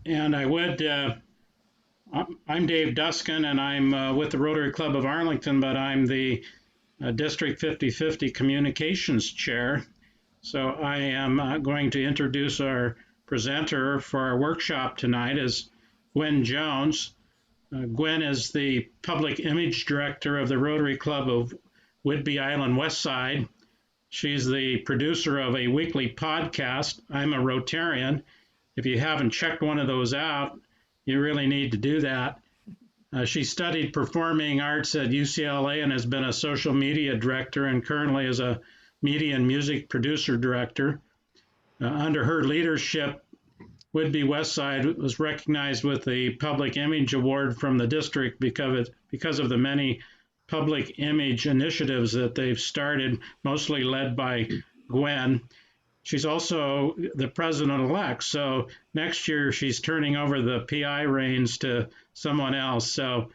And I'm Dave Duskin, and I'm with the Rotary Club of Arlington, but I'm the District 50/50 Communications Chair. So I am going to introduce our presenter for our workshop tonight is Gwen Jones. Gwen is the Public Image Director of the Rotary Club of Whidbey Island Westside. She's the producer of a weekly podcast, I'm a Rotarian. If you haven't checked one of those out, you really need to do that. She studied performing arts at UCLA and has been a social media director and currently is a media and music producer director. Under her leadership, Whidbey Westside was recognized with the Public Image Award from the district because of the many public image initiatives that they've started, mostly led by Gwen. She's also the president-elect, so next year she's turning over the PI reins to someone else. So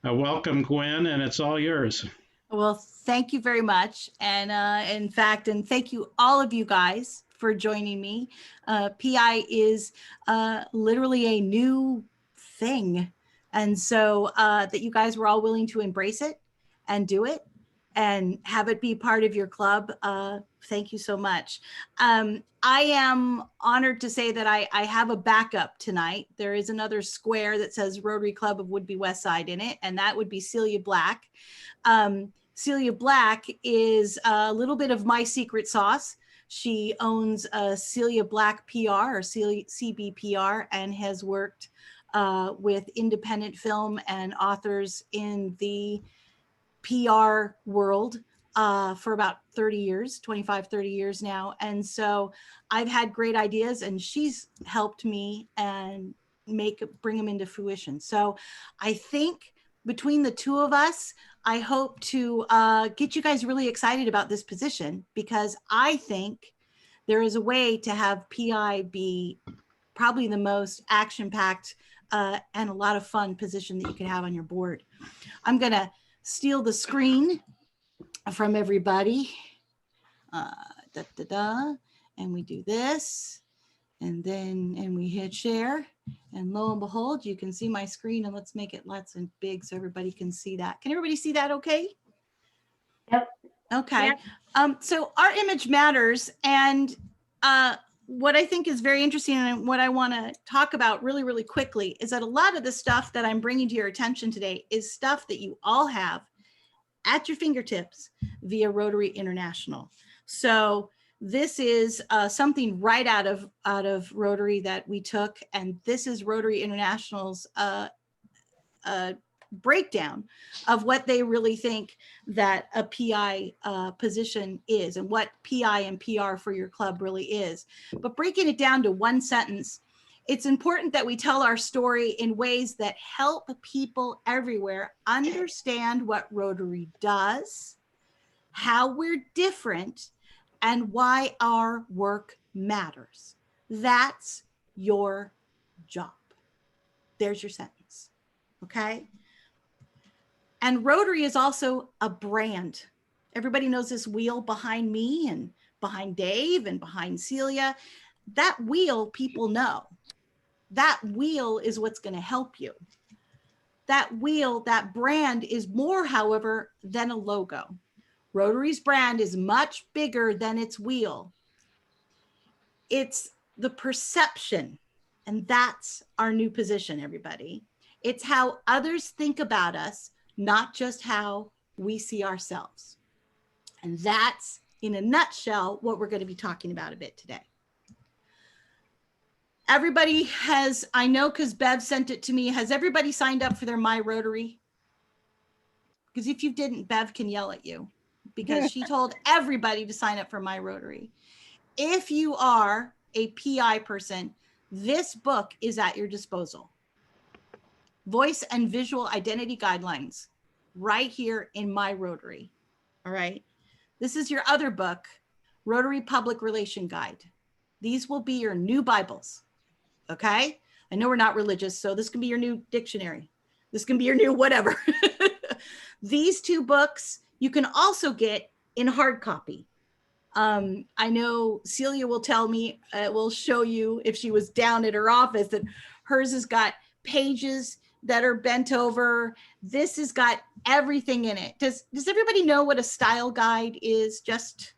welcome, Gwen, and it's all yours. Well, thank you very much. And in fact, and thank you all of you guys for joining me. PI is literally a new thing. And so that you guys were all willing to embrace it and do it and have it be part of your club. Thank you so much. I am honored to say that I have a backup tonight. There is another square that says Rotary Club of Whidbey Westside in it, and that would be Celia Black. Celia Black is a little bit of my secret sauce. She owns Celia Black PR or CBPR and has worked with independent film and authors in the PR world for about 30 years, 25, 30 years now. And so I've had great ideas and she's helped me and bring them into fruition. So I think between the two of us, I hope to get you guys really excited about this position, because I think there is a way to have PI be probably the most action-packed and a lot of fun position that you can have on your board. I'm gonna steal the screen from everybody. And we do this, and we hit share, and lo and behold, you can see my screen, and let's make it lots and big so everybody can see that. Can everybody see that okay? Yep. Okay. Yep. So our image matters, and what I think is very interesting and what I want to talk about really, really quickly is that a lot of the stuff that I'm bringing to your attention today is stuff that you all have at your fingertips via Rotary International. So this is something right out of Rotary that we took, and this is Rotary International's breakdown of what they really think that a PI position is and what PI and PR for your club really is. But breaking it down to one sentence, it's important that we tell our story in ways that help people everywhere understand what Rotary does, how we're different, and why our work matters. That's your job. There's your sentence, okay? And Rotary is also a brand. Everybody knows this wheel behind me and behind Dave and behind Celia. That wheel people know. That wheel is what's going to help you. That wheel, that brand is more, however, than a logo. Rotary's brand is much bigger than its wheel. It's the perception, and that's our new position, everybody. It's how others think about us, not just how we see ourselves. And that's, in a nutshell, what we're going to be talking about a bit today. Everybody has, I know because Bev sent it to me, has everybody signed up for their My Rotary? Because if you didn't, Bev can yell at you because she told everybody to sign up for My Rotary. If you are a PI person, this book is at your disposal. Voice and Visual Identity Guidelines, right here in My Rotary. All right. This is your other book, Rotary Public Relation Guide. These will be your new Bibles. Okay. I know we're not religious, so this can be your new dictionary. This can be your new whatever. These two books you can also get in hard copy. I know Celia will tell me, will show you if she was down at her office that Hers has got pages that are bent over. This has got everything in it. Does everybody know what a style guide is? Just,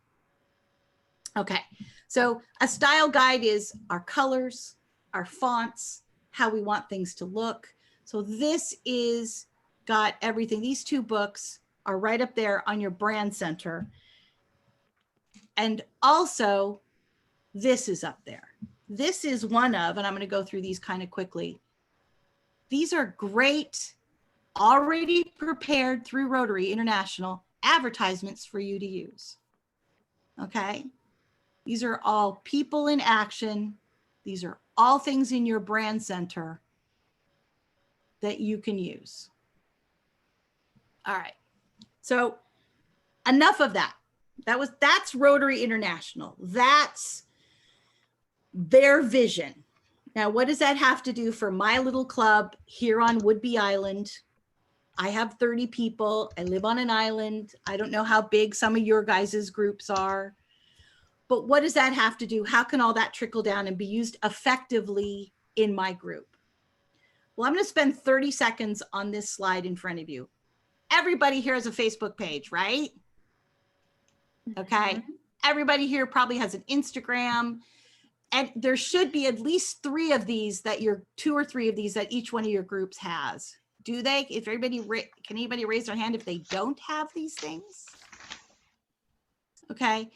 okay. So a style guide is our colors, our fonts, how we want things to look. So this is got everything. These two books are right up there on your brand center. And also this is up there. This is one of, and I'm going to go through these kind of quickly. These are great, already prepared through Rotary International advertisements for you to use. Okay. These are all people in action. These are all things in your brand center that you can use. All right. So enough of that. That's Rotary International. That's their vision. Now, what does that have to do for my little club here on Whidbey Island? I have 30 people. I live on an island. I don't know how big some of your guys' groups are, but what does that have to do? How can all that trickle down and be used effectively in my group? Well, I'm going to spend 30 seconds on this slide in front of you. Everybody here has a Facebook page, right? Okay. Everybody here probably has an Instagram, and there should be at least 3 of these that your 2 or 3 of these that each one of your groups has. Do they? If everybody, can anybody raise their hand if they don't have these things? Okay.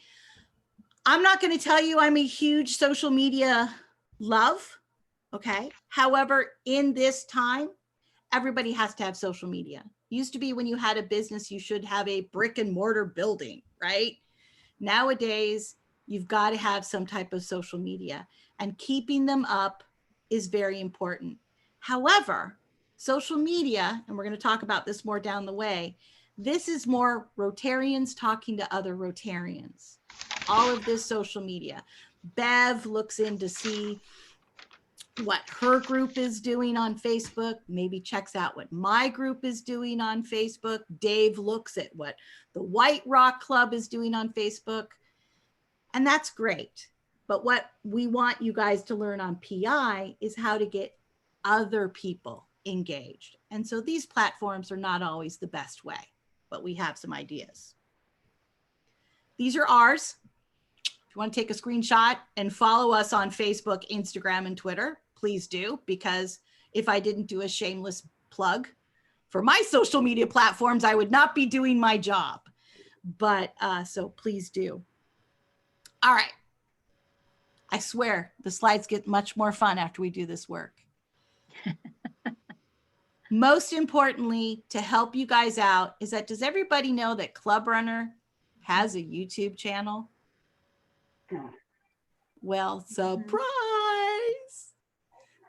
I'm not going to tell you I'm a huge social media love. Okay. However, in this time, everybody has to have social media. Used to be when you had a business, you should have a brick and mortar building, right? Nowadays, you've got to have some type of social media, and keeping them up is very important. However, social media, and we're going to talk about this more down the way, this is more Rotarians talking to other Rotarians. All of this social media. Bev looks in to see what her group is doing on Facebook, maybe checks out what my group is doing on Facebook. Dave looks at what the White Rock Club is doing on Facebook. And that's great. But what we want you guys to learn on PI is how to get other people engaged. And so these platforms are not always the best way, but we have some ideas. These are ours. If you want to take a screenshot and follow us on Facebook, Instagram, and Twitter, please do, because if I didn't do a shameless plug for my social media platforms, I would not be doing my job. But so please do. All right. I swear the slides get much more fun after we do this work. Most importantly, to help you guys out is that, does everybody know that Club Runner has a YouTube channel? Well, surprise.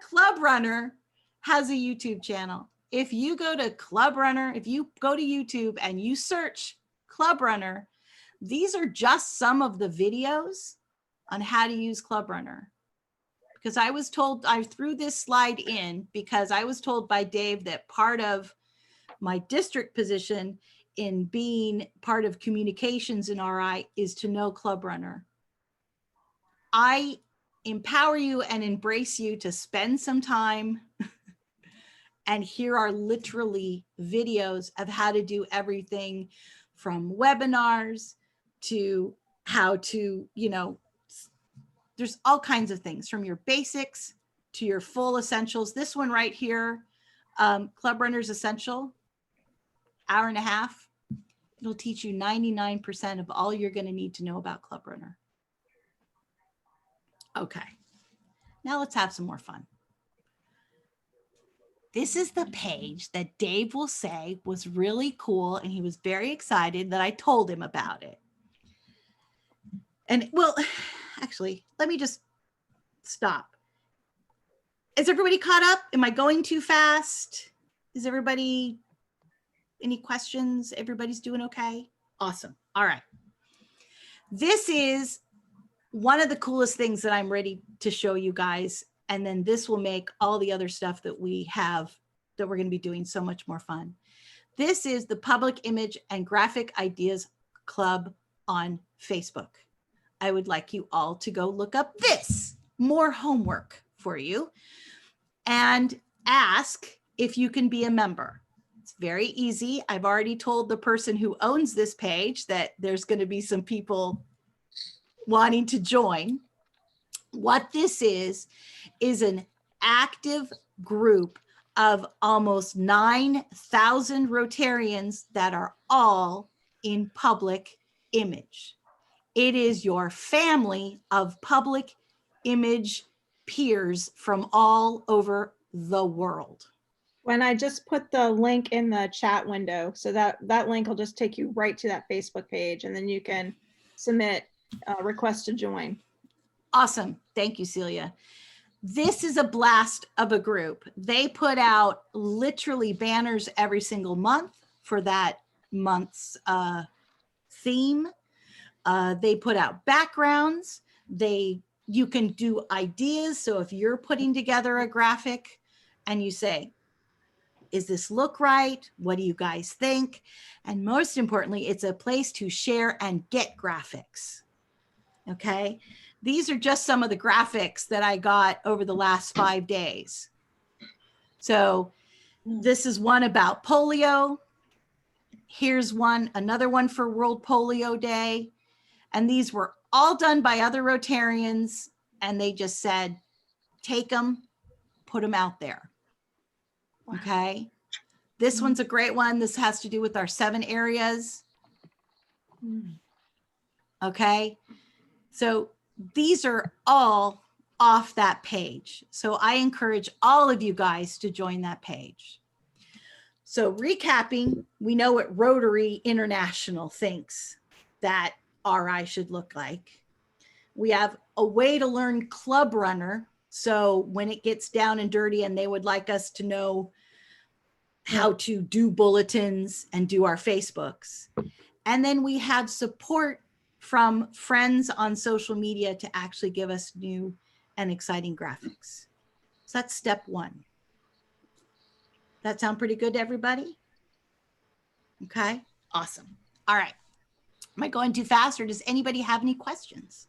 Club Runner has a YouTube channel. If you go to Club Runner, if you go to YouTube and you search Club Runner, these are just some of the videos on how to use Club Runner. Because I was told, I threw this slide in because I was told by Dave that part of my district position in being part of communications in RI is to know Club Runner. I empower you and embrace you to spend some time, and here are literally videos of how to do everything from webinars to how to, you know, there's all kinds of things from your basics to your full essentials. This one right here, Club Runner's Essential, hour and a half. It'll teach you 99% of all you're going to need to know about Club Runner. Okay, now let's have some more fun. This is the page that Dave will say was really cool, and he was very excited that I told him about it. And well, actually, let me just stop. Is everybody caught up? Am I going too fast? Is everybody, any questions? Everybody's doing okay? Awesome. All right. This is one of the coolest things that I'm ready to show you guys. And then this will make all the other stuff that we have that we're going to be doing so much more fun. This is the Public Image and Graphic Ideas Club on Facebook. I would like you all to go look up this. More homework for you. and ask if you can be a member. It's very easy. I've already told the person who owns this page that there's going to be some people wanting to join. What this is an active group of almost 9,000 Rotarians that are all in public image. It is your family of public image peers from all over the world. When I just put the link in the chat window, so that link will just take you right to that Facebook page, and then you can submit a request to join. Awesome. Thank you, Celia. This is a blast of a group. They put out literally banners every single month for that month's theme. They put out backgrounds. You can do ideas. So if you're putting together a graphic and you say, is this look right? What do you guys think? And most importantly, it's a place to share and get graphics. Okay. These are just some of the graphics that I got over the last 5 days. So this is one about polio. Here's another one for World Polio Day. And these were all done by other Rotarians. And they just said, take them, put them out there. Wow. Okay. This one's a great one. This has to do with our 7 areas. Okay. So these are all off that page. So I encourage all of you guys to join that page. So recapping, we know what Rotary International thinks that RI should look like. We have a way to learn Club Runner. So when it gets down and dirty and they would like us to know how to do bulletins and do our Facebooks. And then we have support from friends on social media to actually give us new and exciting graphics. So that's step 1. That sound pretty good to everybody? Okay, awesome. All right. Am I going too fast, or does anybody have any questions?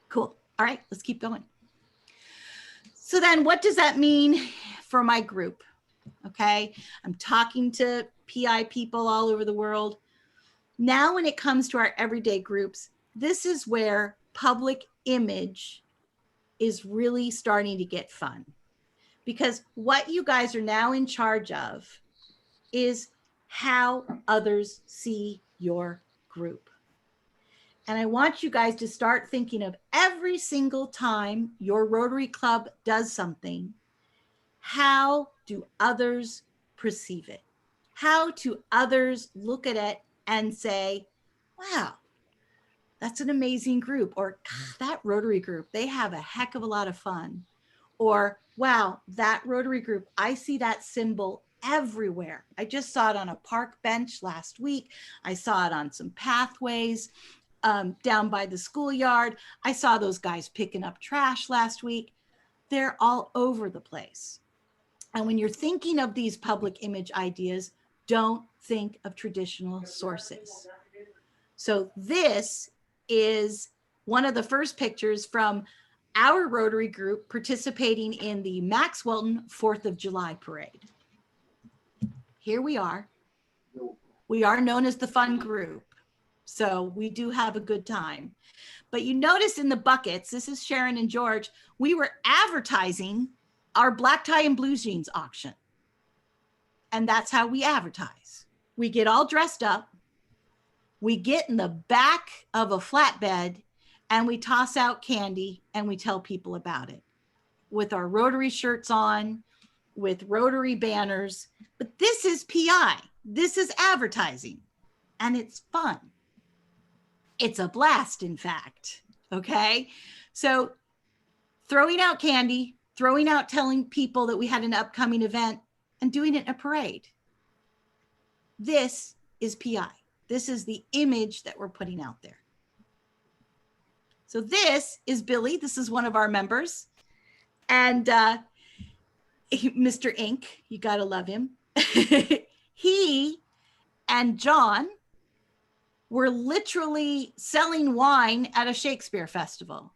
Cool. All right, let's keep going. So then what does that mean for my group? Okay, I'm talking to PI people all over the world. Now, when it comes to our everyday groups, this is where public image is really starting to get fun, because what you guys are now in charge of is how others see your group. And I want you guys to start thinking of every single time your Rotary Club does something, how do others perceive it? How do others look at it and say, wow, that's an amazing group, or that Rotary group, they have a heck of a lot of fun, or wow, that Rotary group, I see that symbol everywhere. I just saw it on a park bench last week. I saw it on some pathways down by the schoolyard. I saw those guys picking up trash last week. They're all over the place. And when you're thinking of these public image ideas, don't think of traditional sources. So this is one of the first pictures from our Rotary group participating in the Max Welton 4th of July parade. Here we are. We are known as the fun group. So we do have a good time. But you notice in the buckets, this is Sharon and George, we were advertising our black tie and blue jeans auction. And that's how we advertise. We get all dressed up. We get in the back of a flatbed and we toss out candy and we tell people about it with our Rotary shirts on, with Rotary banners. But this is PI. This is advertising. And it's fun. It's a blast, in fact. Okay. So throwing out candy, throwing out telling people that we had an upcoming event, and doing it in a parade. This is PI. This is the image that we're putting out there. So this is Billy. This is one of our members. And Mr. Ink, you got to love him. He and John were literally selling wine at a Shakespeare festival.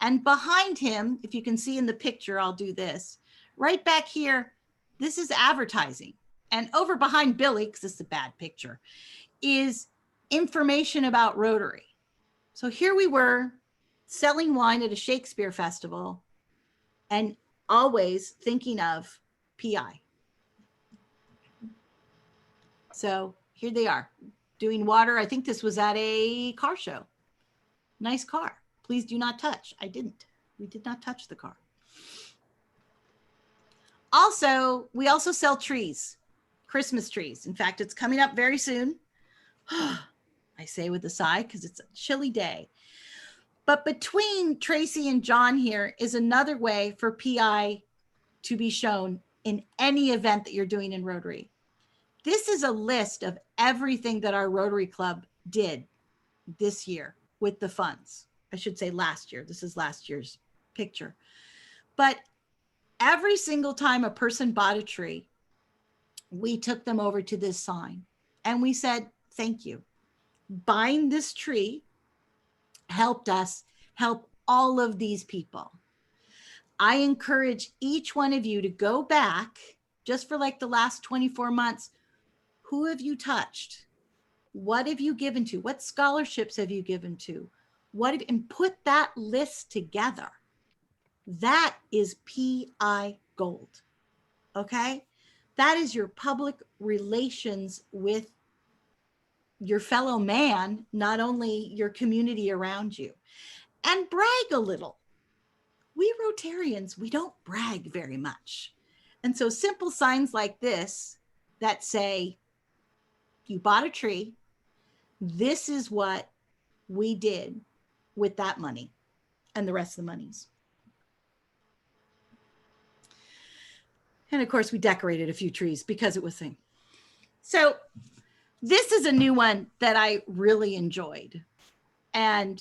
And behind him, if you can see in the picture, I'll do this. Right back here, this is advertising. And over behind Billy, because this is a bad picture, is information about Rotary. So here we were selling wine at a Shakespeare festival and always thinking of PI. So here they are doing water. I think this was at a car show. Nice car. Please do not touch. I didn't. We did not touch the car. Also, we also sell trees, Christmas trees. In fact, it's coming up very soon. I say with a sigh because it's a chilly day. But between Tracy and John here is another way for PI to be shown in any event that you're doing in Rotary. This is a list of everything that our Rotary Club did this year with the funds. I should say last year. This is last year's picture. But every single time a person bought a tree, we took them over to this sign and we said, thank you. Buying this tree helped us help all of these people. I encourage each one of you to go back just for like the last 24 months. Who have you touched? What have you given to? What scholarships have you given to? And put that list together. That is PI gold. Okay? That is your public relations with your fellow man, not only your community around you. And brag a little. We Rotarians, we don't brag very much. And so simple signs like this that say, you bought a tree, this is what we did with that money and the rest of the monies. And of course, we decorated a few trees because it was thing. So this is a new one that I really enjoyed. And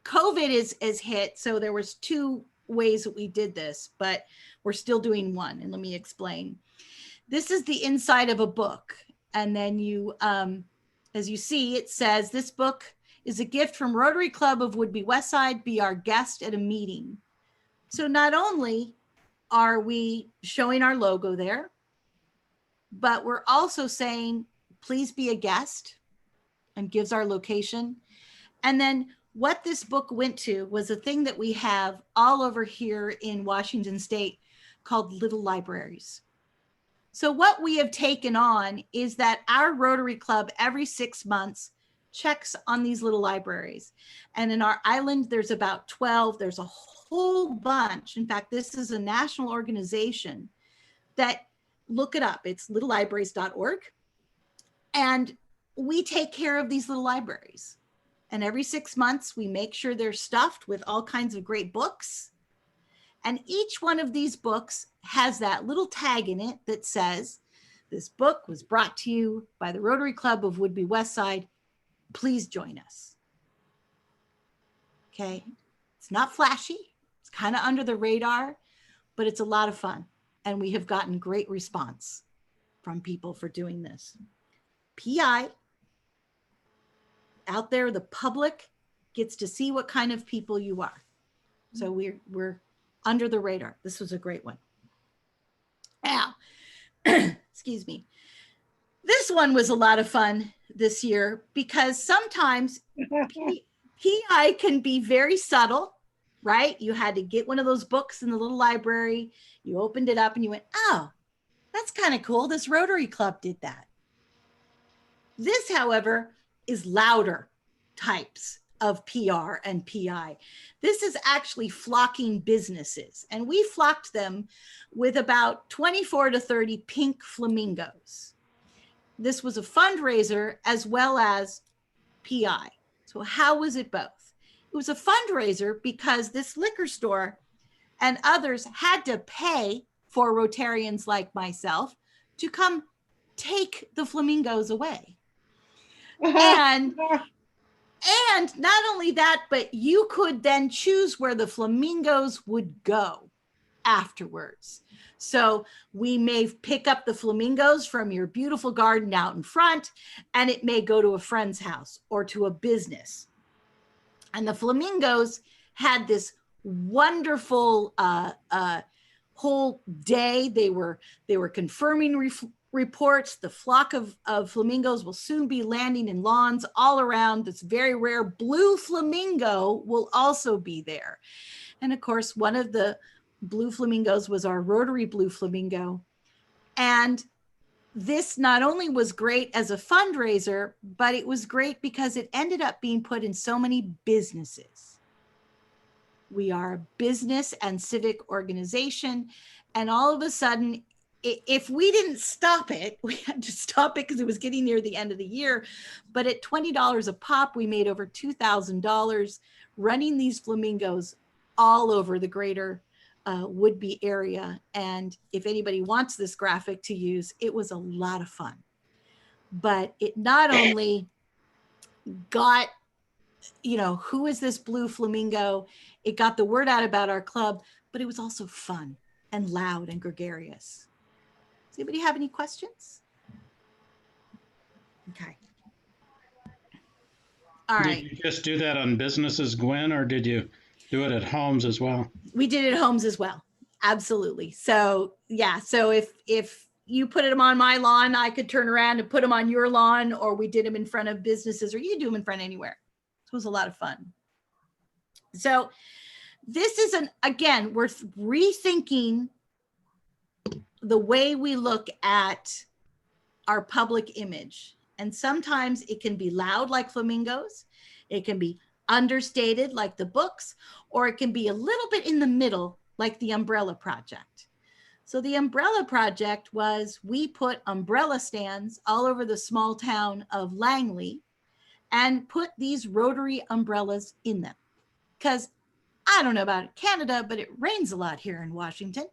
COVID is hit. So there was two ways that we did this, but we're still doing one. And let me explain. This is the inside of a book. And then you, as you see, it says, this book is a gift from Rotary Club of Woodby Westside. Be our guest at a meeting. So not only are we showing our logo there, but we're also saying, please be a guest, and gives our location. And then what this book went to was a thing that we have all over here in Washington State called little libraries. So what we have taken on is that our Rotary Club every 6 months checks on these little libraries. And in our island, there's about 12. There's a whole bunch. In fact, this is a national organization that, look it up. It's littlelibraries.org. And we take care of these little libraries. And every 6 months, we make sure they're stuffed with all kinds of great books. And each one of these books has that little tag in it that says, this book was brought to you by the Rotary Club of Woodby Westside. Please join us. Okay. It's not flashy. It's kind of under the radar, but it's a lot of fun. And we have gotten great response from people for doing this. PI, out there, the public gets to see what kind of people you are. So we're under the radar. This was a great one. Now, excuse me. This one was a lot of fun this year because sometimes PI can be very subtle, right? You had to get one of those books in the little library. You opened it up and you went, oh, that's kind of cool. This Rotary Club did that. This, however, is louder types of PR and PI. This is actually flocking businesses, and we flocked them with about 24 to 30 pink flamingos. This was a fundraiser as well as PI. So how was it both? It was a fundraiser because this liquor store and others had to pay for Rotarians like myself to come take the flamingos away. And not only that, but you could then choose where the flamingos would go afterwards. So we may pick up the flamingos from your beautiful garden out in front, and it may go to a friend's house or to a business. And the flamingos had this wonderful whole day. They were confirming reports. The flock of flamingos will soon be landing in lawns all around. This very rare blue flamingo will also be there. And of course, one of the blue flamingos was our Rotary blue flamingo. And this not only was great as a fundraiser, but it was great because it ended up being put in so many businesses. We are a business and civic organization. And all of a sudden, if we didn't stop it, we had to stop it because it was getting near the end of the year. But at $20 a pop, we made over $2,000 running these flamingos all over the greater Woodby area. And if anybody wants this graphic to use, it was a lot of fun. But it not only got, who is this blue flamingo? It got the word out about our club, but it was also fun and loud and gregarious. Does anybody have any questions? Okay. All right. Did you just do that on businesses, Gwen, or did you do it at homes as well? We did it at homes as well. Absolutely. So yeah. So if you put them on my lawn, I could turn around and put them on your lawn, or we did them in front of businesses, or you could do them in front of anywhere. So it was a lot of fun. So this is again, we're rethinking the way we look at our public image. And sometimes it can be loud like flamingos. It can be understated like the books, or it can be a little bit in the middle like the Umbrella Project. So the Umbrella Project was, we put umbrella stands all over the small town of Langley and put these Rotary umbrellas in them. Because I don't know about Canada, but it rains a lot here in Washington.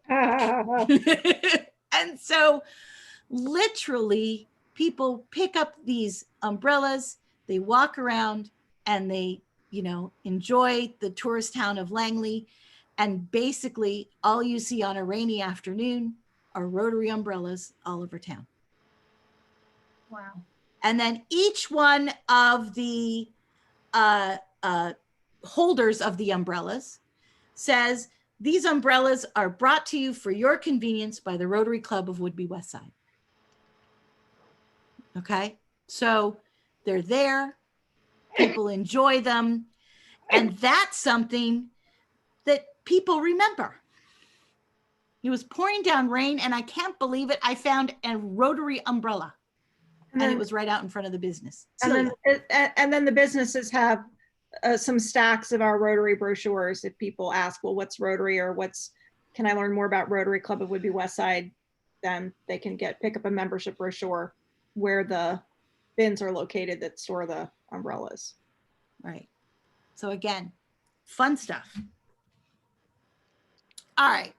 And so literally people pick up these umbrellas, they walk around and they, enjoy the tourist town of Langley. And basically all you see on a rainy afternoon are Rotary umbrellas all over town. Wow. And then each one of the holders of the umbrellas says, these umbrellas are brought to you for your convenience by the Rotary Club of Woodby Westside. Okay, so they're there, people enjoy them, and that's something that people remember. It was pouring down rain, and I can't believe it, I found a Rotary umbrella, and it was right out in front of the business. And then the businesses have some stacks of our Rotary brochures. If people ask, well, what's Rotary, or can I learn more about Rotary Club of Woodby Westside? Then they can pick up a membership brochure where the bins are located that store the umbrellas. Right. So again, fun stuff. All right.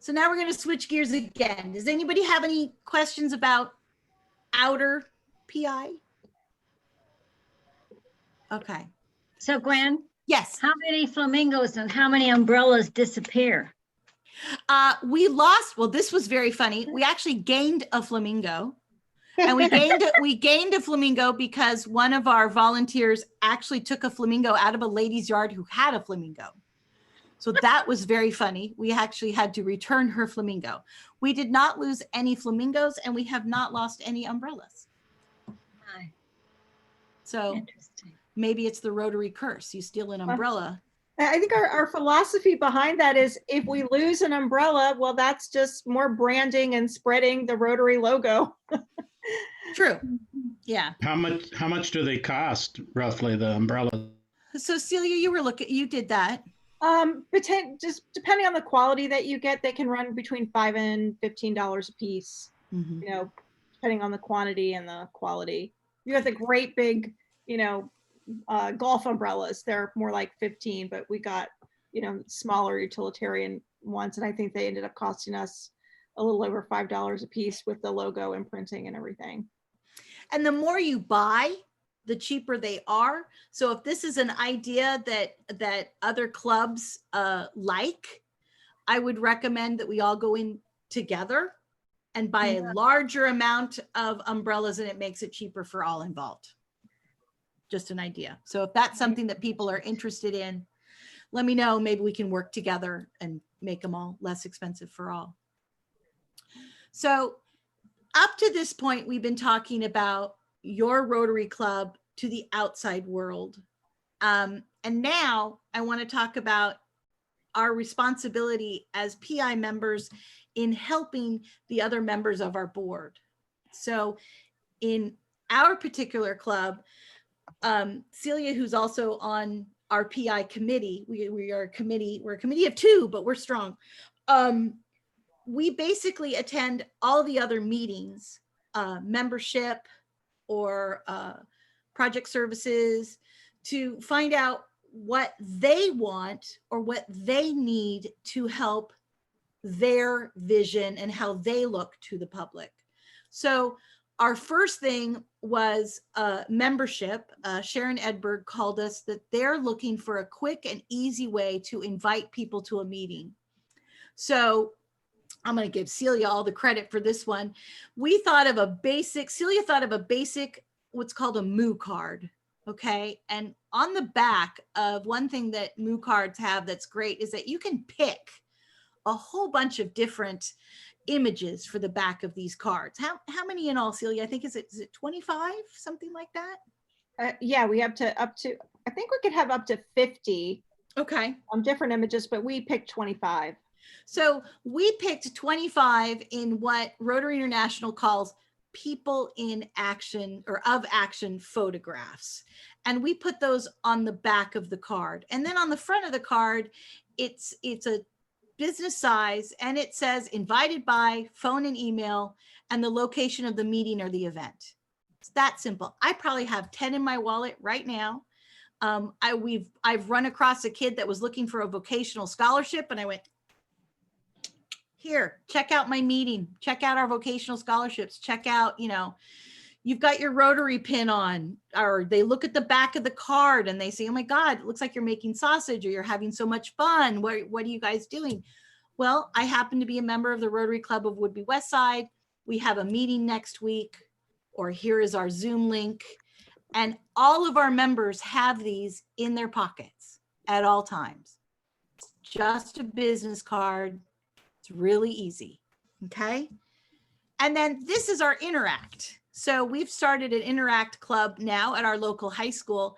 So now we're going to switch gears again. Does anybody have any questions about outer PI? Okay. So Gwen, Yes. how many flamingos and how many umbrellas disappear? We lost, well, this was very funny. We actually gained a flamingo. And we gained a flamingo because one of our volunteers actually took a flamingo out of a lady's yard who had a flamingo. So that was very funny. We actually had to return her flamingo. We did not lose any flamingos, and we have not lost any umbrellas. Hi. So Interesting. maybe it's the Rotary curse. You steal an umbrella. I think our philosophy behind that is, if we lose an umbrella, well, that's just more branding and spreading the Rotary logo. True. Yeah. How much do they cost roughly, the umbrella? So Celia, you did that. Just depending on the quality that you get, they can run between $5 and $15 a piece. Mm-hmm. Depending on the quantity and the quality. You have the great big, golf umbrellas. They're more like 15, but we got, smaller utilitarian ones, and I think they ended up costing us a little over $5 a piece with the logo imprinting and everything. And the more you buy, the cheaper they are. So if this is an idea that other clubs like, I would recommend that we all go in together and buy a larger amount of umbrellas, and it makes it cheaper for all involved. Just an idea. So if that's something that people are interested in, let me know. Maybe we can work together and make them all less expensive for all. So up to this point, we've been talking about your Rotary Club to the outside world. And now I want to talk about our responsibility as PI members in helping the other members of our board. So in our particular club, Celia, who's also on our PI committee, we're a committee of two, but we're strong. We basically attend all the other meetings, membership or project services, to find out what they want or what they need to help their vision and how they look to the public. So our first thing was membership. Sharon Edberg called us that they're looking for a quick and easy way to invite people to a meeting. So I'm going to give Celia all the credit for this one. Celia thought of a basic, what's called a Moo card. Okay. And on the back of one thing that Moo cards have that's great is that you can pick a whole bunch of different images for the back of these cards. How many in all, Celia? I think is it 25, something like that? Yeah, we have up to, I think we could have up to 50. Okay. On different images, but we picked 25. So we picked 25 in what Rotary International calls people in action or of action photographs. And we put those on the back of the card. And then on the front of the card, it's a business size, and it says invited by, phone and email, and the location of the meeting or the event. It's that simple. I probably have 10 in my wallet right now. I've run across a kid that was looking for a vocational scholarship, and I went, here, check out my meeting, check out our vocational scholarships, check out, you've got your Rotary pin on, or they look at the back of the card and they say, oh my God, it looks like you're making sausage or you're having so much fun. What are you guys doing? Well, I happen to be a member of the Rotary Club of Woodby Westside. We have a meeting next week, or here is our Zoom link. And all of our members have these in their pockets at all times. It's just a business card. It's really easy. Okay. And then this is our Interact. So we've started an Interact club now at our local high school.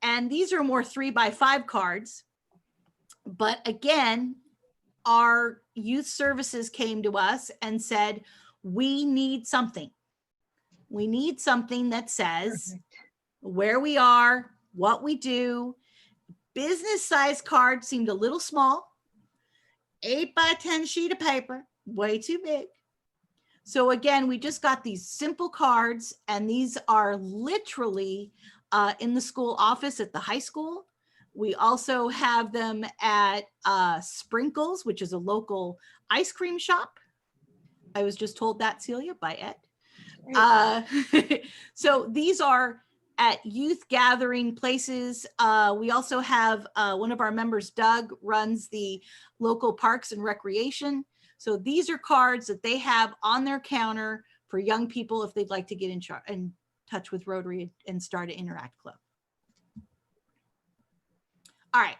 And these are more 3x5 cards. But again, our youth services came to us and said, we need something. We need something that says where we are, what we do. Business size card seemed a little small. 8x10 sheet of paper, way too big. So again, we just got these simple cards, and these are literally in the school office at the high school. We also have them at Sprinkles, which is a local ice cream shop. I was just told that, Celia, by Ed. So these are at youth gathering places. We also have one of our members, Doug, runs the local parks and recreation. So these are cards that they have on their counter for young people if they'd like to get in touch with Rotary and start an Interact club. All right,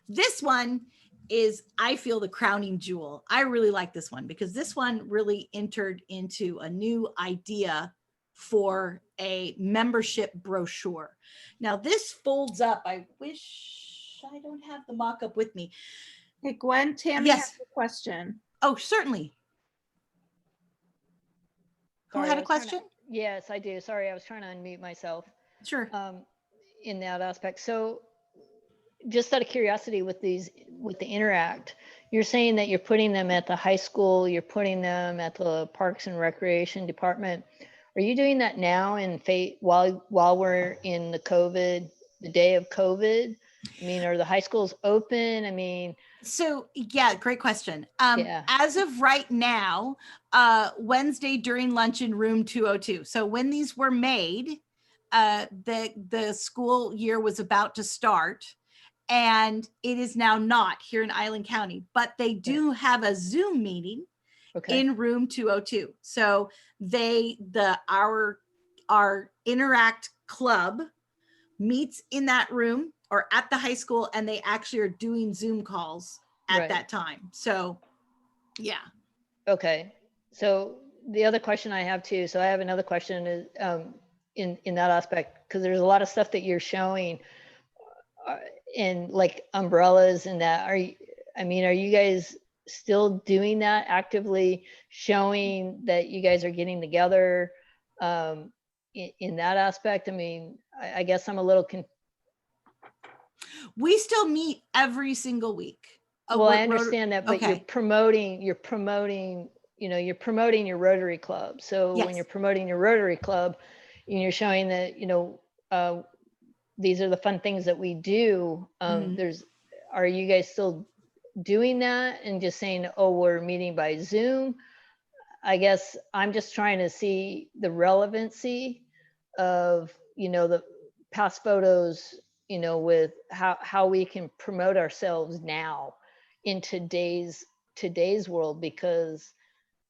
this one is, I feel, the crowning jewel. I really like this one because this one really entered into a new idea for a membership brochure. Now this folds up. I wish I don't have the mock-up with me. Hey, Gwen, Tammy has a question. Oh, certainly. Who had a question? Yes, I do. Sorry, I was trying to unmute myself. Sure. In that aspect. So just out of curiosity with the Interact, you're saying that you're putting them at the high school, you're putting them at the Parks and Recreation Department. Are you doing that now while we're in the day of COVID? I mean, are the high schools open? I mean, so yeah, great question. As of right now, Wednesday during lunch in room 202. So when these were made, the school year was about to start, and it is now not here in Island County, but they do have a Zoom meeting in room 202. So our Interact club meets in that room or at the high school, and they actually are doing Zoom calls at Right. that time. So yeah. Okay. So the other question I have too, so I have another question is in that aspect, because there's a lot of stuff that you're showing in like umbrellas and that. Are you guys still doing that, actively showing that you guys are getting together in that aspect? I mean, I guess I'm a little We still meet every single week. well, I understand that, but okay. you're promoting, you're promoting your Rotary Club. So when Yes. you're promoting your Rotary Club, and you're showing that, these are the fun things that we do. Are you guys still doing that and just saying, oh, we're meeting by Zoom? I guess I'm just trying to see the relevancy of, the past photos, with how we can promote ourselves now in today's world, because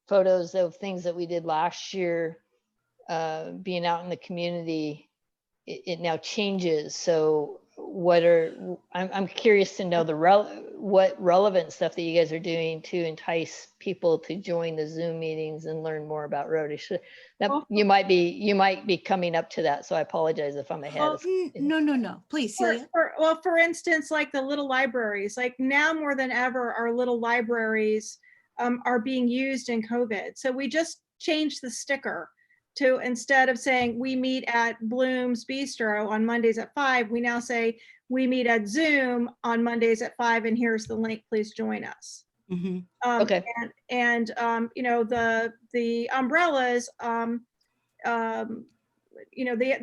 photos of things that we did last year, being out in the community, it now changes. So I'm curious to know what relevant stuff that you guys are doing to entice people to join the Zoom meetings and learn more about Rotary. You might be coming up to that, so I apologize if I'm ahead. No, please, Celia. For instance, like the little libraries, like now more than ever, our little libraries are being used in COVID. So we just changed the sticker to, instead of saying we meet at Bloom's Bistro on Mondays at 5, we now say we meet at Zoom on Mondays at 5, and here's the link, please join us. Okay. And the umbrellas, the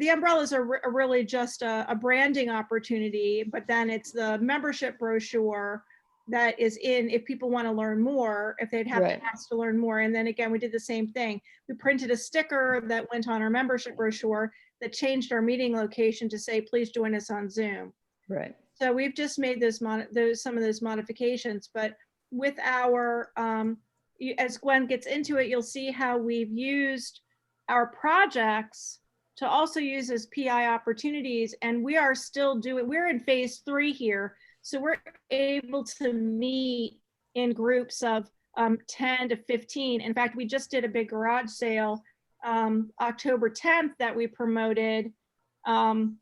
umbrellas are really just a branding opportunity, but then it's the membership brochure that is in, if people want to learn more, if they'd have to ask to learn more. And then again, we did the same thing. We printed a sticker that went on our membership brochure that changed our meeting location to say, please join us on Zoom. Right. So we've just made some of those modifications, but with our, as Gwen gets into it, you'll see how we've used our projects to also use as PI opportunities. And we are still we're in phase 3 here. So we're able to meet in groups of 10 to 15. In fact, we just did a big garage sale October 10th that we promoted. And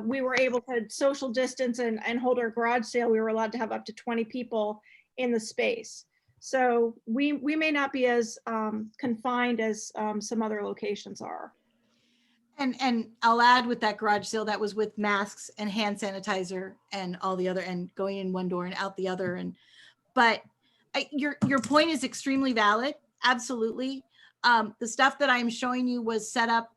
we were able to social distance and hold our garage sale. We were allowed to have up to 20 people in the space. So we may not be as confined as some other locations are. And I'll add with that garage sale, that was with masks and hand sanitizer and all the other, and going in one door and out the other. But your point is extremely valid. Absolutely. The stuff that I'm showing you was set up.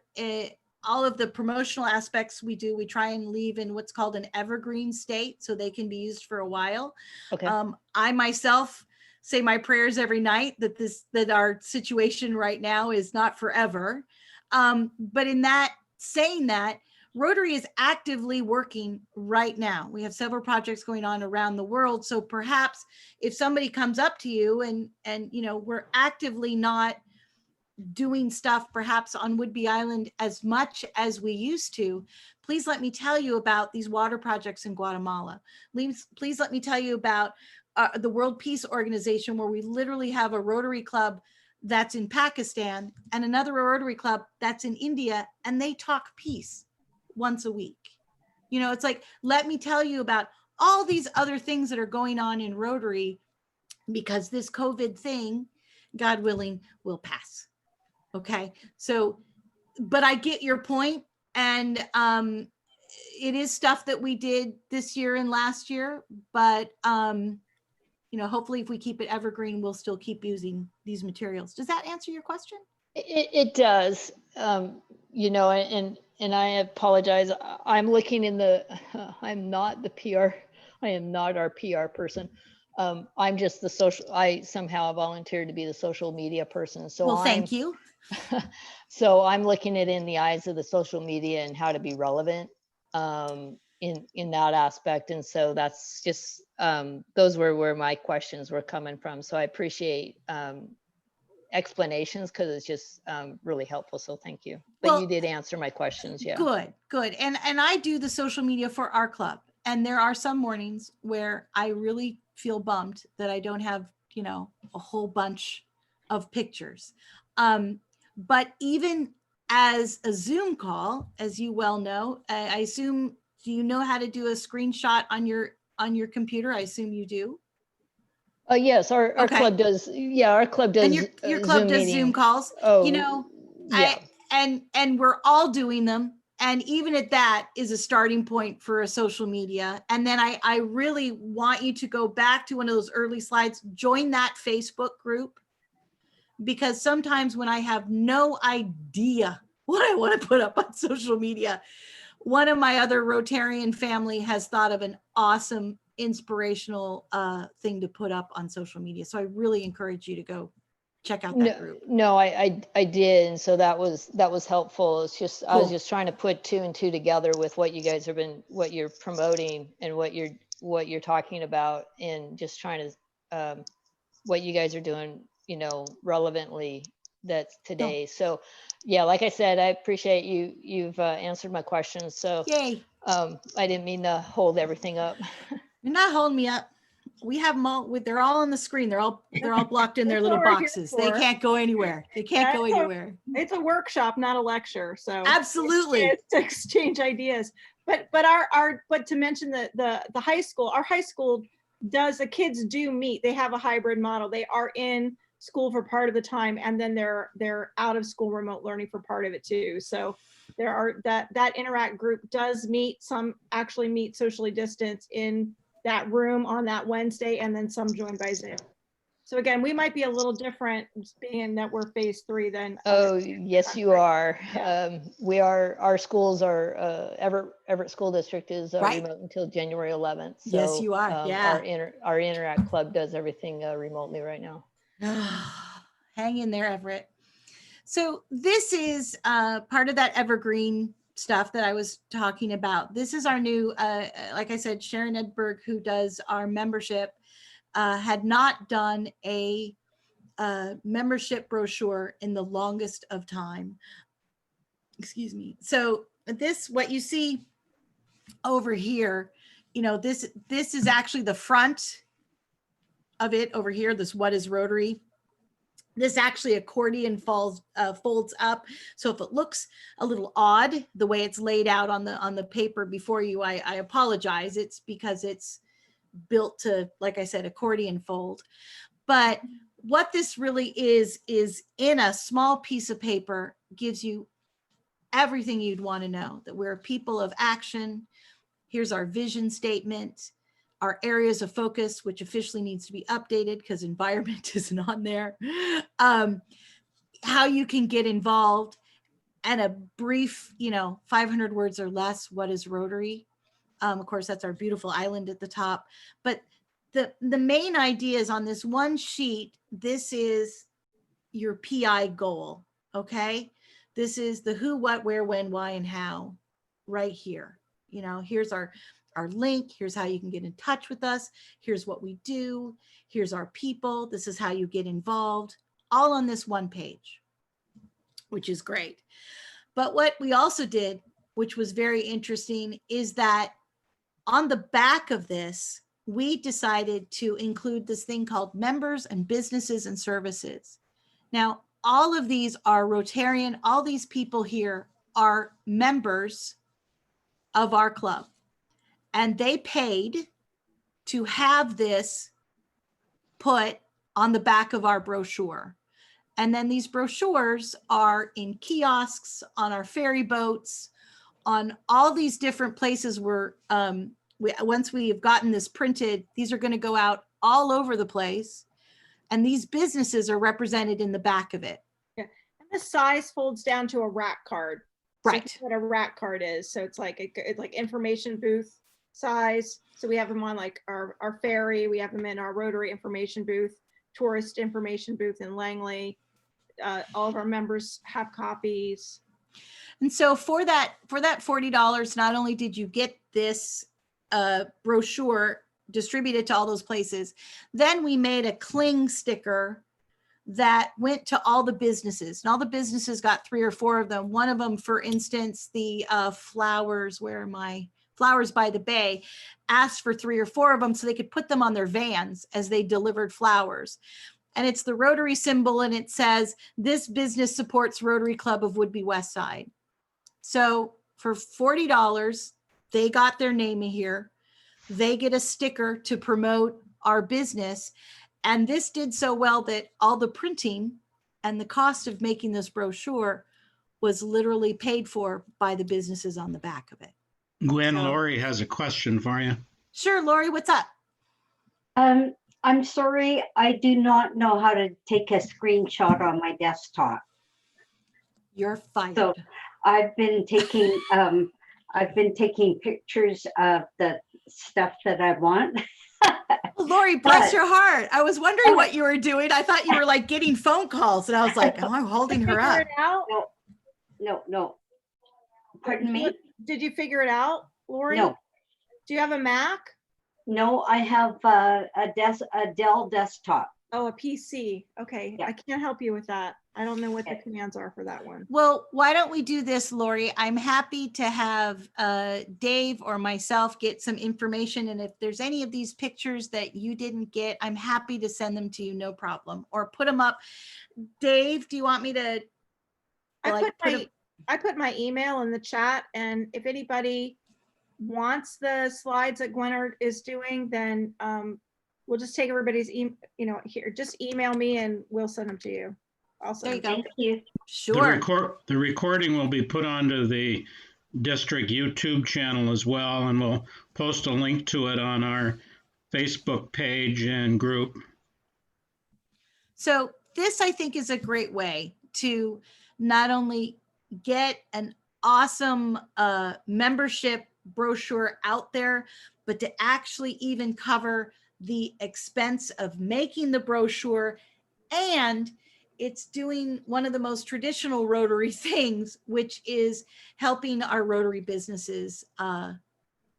All of the promotional aspects we try and leave in what's called an evergreen state, so they can be used for a while. Okay. I myself say my prayers every night that our situation right now is not forever. But in that, saying that, Rotary is actively working right now. We have several projects going on around the world. So perhaps if somebody comes up to you and we're actively not doing stuff perhaps on Whidbey Island as much as we used to, please let me tell you about these water projects in Guatemala. Please let me tell you about the World Peace Organization, where we literally have a Rotary Club that's in Pakistan and another Rotary Club that's in India, and they talk peace once a week. It's like, let me tell you about all these other things that are going on in Rotary, because this COVID thing, God willing, will pass. Okay. So, but I get your point. And it is stuff that we did this year and last year, but hopefully if we keep it evergreen, we'll still keep using these materials. Does that answer your question? It does. And I apologize. I'm looking in I'm not the PR. I am not our PR person. I'm just I somehow volunteered to be the social media person. So well, thank you. So I'm looking at it in the eyes of the social media and how to be relevant in that aspect. And so that's just, those were where my questions were coming from. So I appreciate explanations, because it's just really helpful. So thank you. But Well, you did answer my questions. Yeah. Good. And I do the social media for our club. And there are some mornings where I really feel bummed that I don't have, a whole bunch of pictures. But even as a Zoom call, as you well know, I assume, do you know how to do a screenshot on your computer? I assume you do. Yes, our Okay. club does. Yeah, our club does. And your club Zoom does meeting. Zoom calls. Oh, yeah. And we're all doing them. And even at that is a starting point for a social media. And then I really want you to go back to one of those early slides, join that Facebook group, because sometimes when I have no idea what I want to put up on social media, one of my other Rotarian family has thought of an awesome inspirational thing to put up on social media. So I really encourage you to go check out that group. No, I did, and so that was helpful. It's just I was Cool. just trying to put two and two together with what you guys what you're promoting and what you're talking about, and just trying to what you guys are doing, relevantly that's today. So yeah, like I said, I appreciate you've answered my questions. So Yay. I didn't mean to hold everything up. You're not holding me up. We have them all. They're all on the screen. They're all blocked in their That's little what we're here boxes. for. They can't go anywhere. They can't go anywhere. It's a workshop, not a lecture. So Absolutely. it's to exchange ideas. But to mention the high school, our high school the kids do meet. They have a hybrid model. They are in school for part of the time, and then they're out of school remote learning for part of it too. So there are that interact group does meet. Some actually meet socially distanced in that room on that Wednesday, and then some join by Zoom. So again, we might be a little different being that we're phase 3 than. Oh, yes, you are. Yeah. Our schools are, Everett School District is Right. remote until January 11th. So, Yes, you are. Yeah. Our Interact Club does everything remotely right now. Hang in there, Everett. So this is part of that evergreen stuff that I was talking about. This is our new, like I said, Sharon Edberg, who does our membership, had not done a membership brochure in the longest of time. Excuse me. So what you see over here, this is actually the front of it over here. This What is Rotary? This actually accordion folds up. So if it looks a little odd, the way it's laid out on the paper before you, I apologize. It's because it's built to, like I said, accordion fold. But what this really is in a small piece of paper, gives you everything you'd want to know, that we're a people of action. Here's our vision statement, our areas of focus, which officially needs to be updated because environment isn't on there, how you can get involved, and a brief, 500 words or less, what is Rotary? Of course, that's our beautiful island at the top. But the main idea is on this one sheet. This is your PI goal, okay? This is the who, what, where, when, why, and how right here. Here's our link. Here's how you can get in touch with us. Here's what we do. Here's our people. This is how you get involved, all on this one page, which is great. But what we also did, which was very interesting, is that on the back of this, we decided to include this thing called members and businesses and services. Now, all of these are Rotarian. All these people here are members of our club, and they paid to have this put on the back of our brochure. And then these brochures are in kiosks, on our ferry boats, on all these different places where once we have gotten this printed, these are going to go out all over the place. And these businesses are represented in the back of it. Yeah. And the size folds down to a rack card. Right. So what a rack card is. So it's like information booth size. So we have them on like our ferry. We have them in our Rotary information booth, tourist information booth in Langley. All of our members have copies. And so for that $40, not only did you get this brochure distributed to all those places, then we made a cling sticker that went to all the businesses, and all the businesses got 3 or 4 of them. One of them, for instance, the Flowers, where am I? Flowers by the Bay, asked for 3 or 4 of them so they could put them on their vans as they delivered flowers. And it's the Rotary symbol, and it says, "This business supports Rotary Club of Woodby Westside." So for $40, they got their name here. They get a sticker to promote our business. And this did so well that all the printing and the cost of making this brochure was literally paid for by the businesses on the back of it. Gwen, So- Lori has a question for you. Sure, Lori, what's up? I'm sorry, I do not know how to take a screenshot on my desktop. You're fired. So I've been taking pictures of the stuff that I want. Oh, Lori, bless But- your heart. I was wondering what you were doing. I thought you were like getting phone calls, and I was like, oh, I'm holding her Figure up. it out? No. Pardon me? Did you figure it out, Lori? No, Do you have a Mac? no, I have a Dell desktop. Oh, a PC. Okay, Yeah. I can't help you with that. I don't know what the commands are for that one. Well, why don't we do this, Lori? I'm happy to have Dave or myself get some information. And if there's any of these pictures that you didn't get, I'm happy to send them to you, no problem. Or put them up. Dave, do you want me to? I put my email in the chat, and if anybody wants the slides that Gwen is doing, then we'll just take everybody's here. Just email me and we'll send them to you. I'll send There you them go. to Thank you. Sure. The recording will be put onto the district YouTube channel as well, and we'll post a link to it on our Facebook page and group. So this, I think, is a great way to not only get an awesome membership brochure out there, but to actually even cover the expense of making the brochure. And it's doing one of the most traditional Rotary things, which is helping our Rotary businesses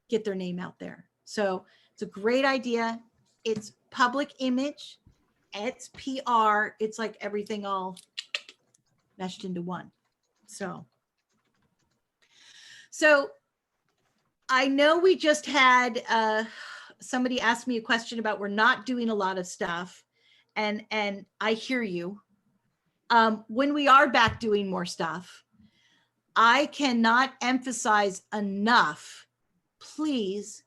get their name out there. So it's a great idea. It's public image. It's PR. It's like everything all meshed into one. So I know we just had somebody ask me a question about we're not doing a lot of stuff, and I hear you. When we are back doing more stuff, I cannot emphasize enough. Please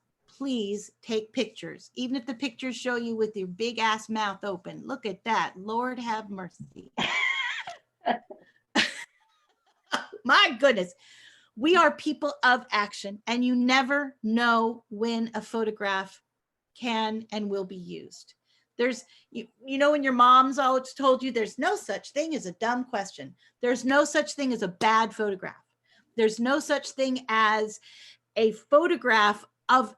take pictures, even if the pictures show you with your big ass mouth open. Look at that. Lord have mercy. My goodness. We are people of action, and you never know when a photograph can and will be used. There's, you know, when your mom's always told you there's no such thing as a dumb question. There's no such thing as a bad photograph. There's no such thing as a photograph of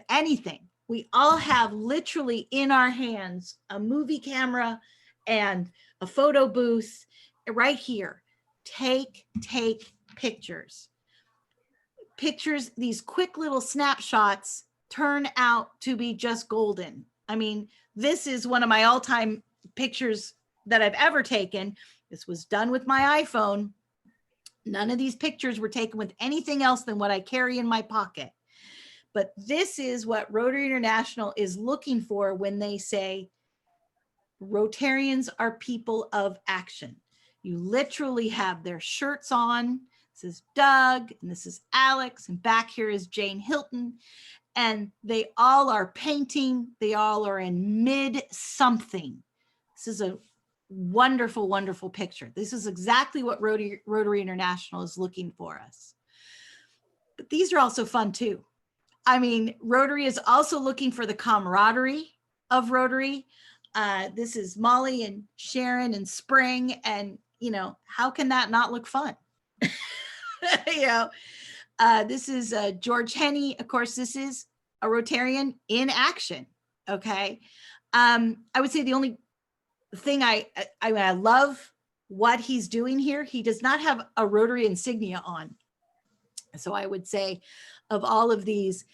anything. We all have literally in our hands a movie camera and a photo booth right here. Take pictures. Pictures, these quick little snapshots turn out to be just golden. I mean, this is one of my all-time pictures that I've ever taken. This was done with my iPhone. None of these pictures were taken with anything else than what I carry in my pocket. But this is what Rotary International is looking for when they say Rotarians are people of action. You literally have their shirts on. This is Doug, and this is Alex, and back here is Jane Hilton. And they all are painting. They all are in mid something. This is a wonderful, wonderful picture. This is exactly what Rotary International is looking for us. But these are also fun too. I mean, Rotary is also looking for the camaraderie of Rotary. This is Molly and Sharon and Spring, and how can that not look fun? This is George Henney. Of course, this is a Rotarian in action. Okay. I would say the only thing I love what he's doing here. He does not have a Rotary insignia on. So I would say of all of these,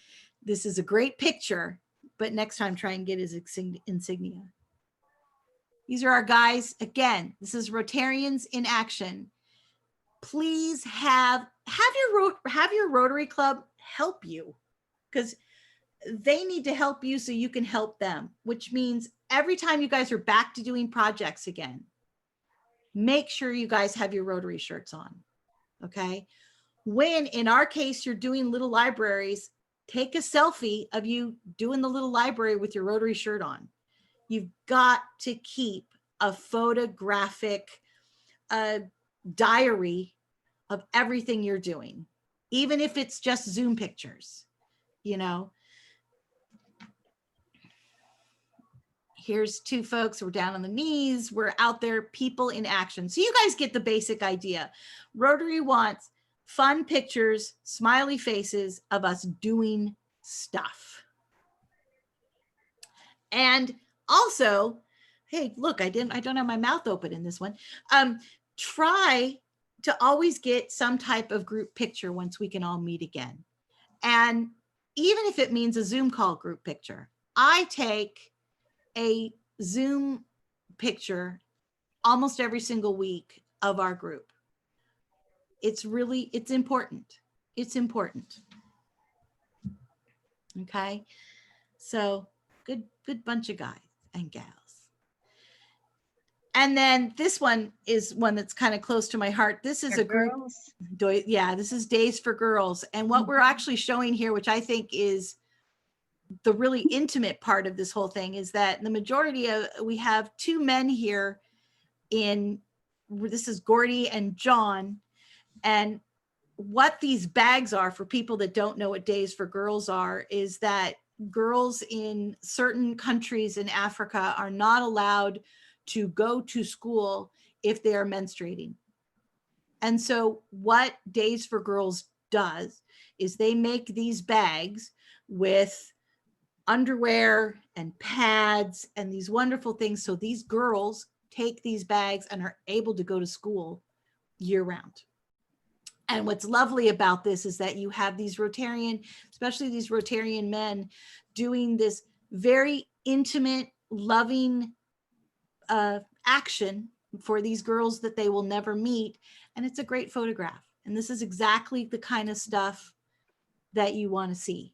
this is a great picture, but next time try and get his insignia. These are our guys. Again, this is Rotarians in action. Please have your Rotary Club help you, because they need to help you so you can help them, which means every time you guys are back to doing projects again, make sure you guys have your Rotary shirts on. Okay. When in our case, you're doing little libraries, take a selfie of you doing the little library with your Rotary shirt on. You've got to keep a photographic diary of everything you're doing, even if it's just Zoom pictures, you know. Here's two folks, we're down on the knees, we're out there, people in action. So you guys get the basic idea. Rotary wants fun pictures, smiley faces of us doing stuff. And also, hey, look, I don't have my mouth open in this one. Try to always get some type of group picture once we can all meet again. And even if it means a Zoom call group picture, I take a Zoom picture almost every single week of our group. It's important. It's important. Okay. So good bunch of guys and gals. And then this one is one that's kind of close to my heart. This is a group. Yeah, this is Days for Girls. And what we're actually showing here, which I think is the really intimate part of this whole thing, is that the majority of, we have two men here this is Gordy and John. And what these bags are, for people that don't know what Days for Girls are, is that girls in certain countries in Africa are not allowed to go to school if they are menstruating. And so what Days for Girls does is they make these bags with underwear and pads and these wonderful things. So these girls take these bags and are able to go to school year round. And what's lovely about this is that you have these Rotarian, especially these Rotarian men, doing this very intimate, loving action for these girls that they will never meet. And it's a great photograph. And this is exactly the kind of stuff that you want to see.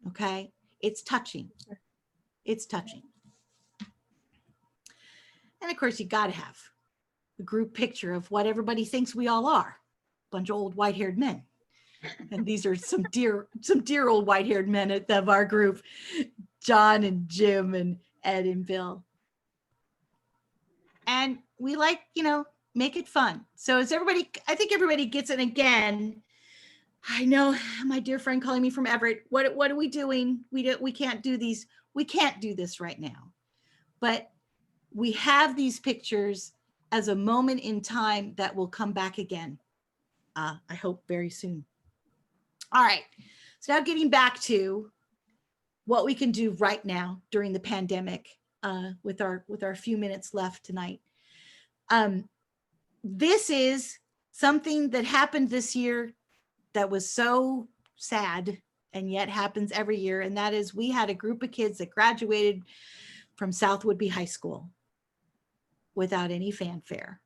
Okay. It's touching. It's touching. And of course, you got to have a group picture of what everybody thinks we all are. Bunch of old white-haired men. And these are some dear old white-haired men of our group, John and Jim and Ed and Bill. And we like, make it fun. So I think everybody gets it. Again, I know my dear friend calling me from Everett. What are we doing? We can't do these. We can't do this right now. But we have these pictures as a moment in time that will come back again. I hope very soon. All right. So now getting back to what we can do right now during the pandemic, with our few minutes left tonight. This is something that happened this year that was so sad and yet happens every year. And that is, we had a group of kids that graduated from South Woodby High School without any fanfare.